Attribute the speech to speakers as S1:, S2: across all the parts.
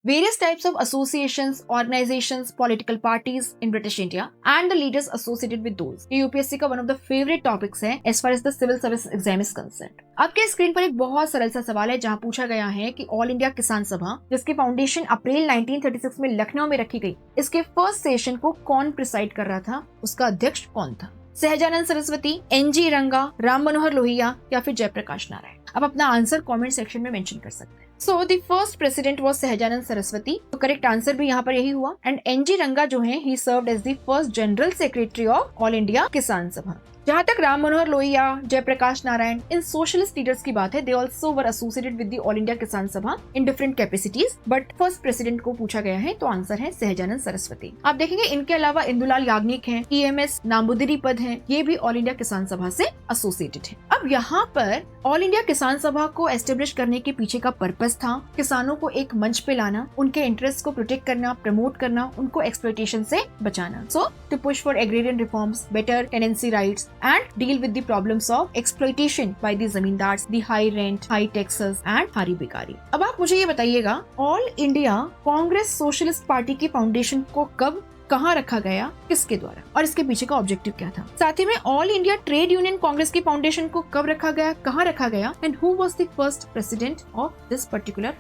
S1: various types of associations, organizations, political parties in British India and the leaders associated with those. ये UPSC का one of the favorite topics है as far as the civil service exam is concerned. आपके screen पर एक बहुत सरल सा सवाल है जहां पूछा गया है कि ऑल इंडिया किसान सभा, जिसकी फाउंडेशन अप्रैल 1936 में लखनऊ में रखी गई, इसके फर्स्ट सेशन को कौन प्रिसाइड कर रहा था, उसका अध्यक्ष कौन था? सहजानंद सरस्वती, एनजी रंगा, राम मनोहर लोहिया या फिर जयप्रकाश नारायण? आप अपना आंसर कमेंट सेक्शन में मेंशन कर सकते हैं। So the first president was Sahajanand Saraswati, तो करेक्ट आंसर भी यहाँ पर यही हुआ। एंड एनजी रंगा जो है, he served as the first general secretary of all India Kisan Sabha. जहां तक राम मनोहर लोहिया, जयप्रकाश नारायण, इन सोशलिस्ट लीडर्स की बात है, they also were associated with the all India Kisan Sabha in different capacities, but first president को पूछा गया है तो आंसर है सहजानंद सरस्वती। आप देखेंगे इनके अलावा इंदुलाल याग्निक हैं, ईएमएस नाम्बुदिरी पद हैं, ये भी ऑल इंडिया किसान सभा से एसोसिएटेड है। अब यहाँ पर ऑल इंडिया किसान सभा को एस्टेब्लिश करने के पीछे का पर्पस था किसानों को एक मंच पे लाना, उनके इंटरेस्ट को प्रोटेक्ट करना, प्रमोट करना, उनको एक्सप्लॉयटेशन से बचाना। So to push for agrarian reforms, better tenancy rights and deal with the problems of exploitation by the zamindars, the high rent, high taxes and hari bikari. अब आप मुझे ये बताइएगा, all India Congress socialist party की foundation को कब, कहाँ रखा गया, किसके द्वारा, और इसके पीछे का ऑब्जेक्टिव क्या था? साथ ही में All India Trade Union Congress की फाउंडेशन को कब रखा गया, कहाँ रखा गया, and who was the first president of this particular?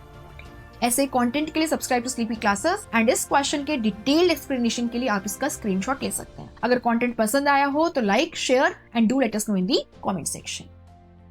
S1: ऐसे कंटेंट के लिए subscribe to sleepy classes and इस क्वेश्चन के डिटेल्ड एक्सप्लेनेशन के लिए आप इसका स्क्रीनशॉट ले सकते हैं। अगर कंटेंट पसंद आया हो तो like, share and do let us know in the comment section.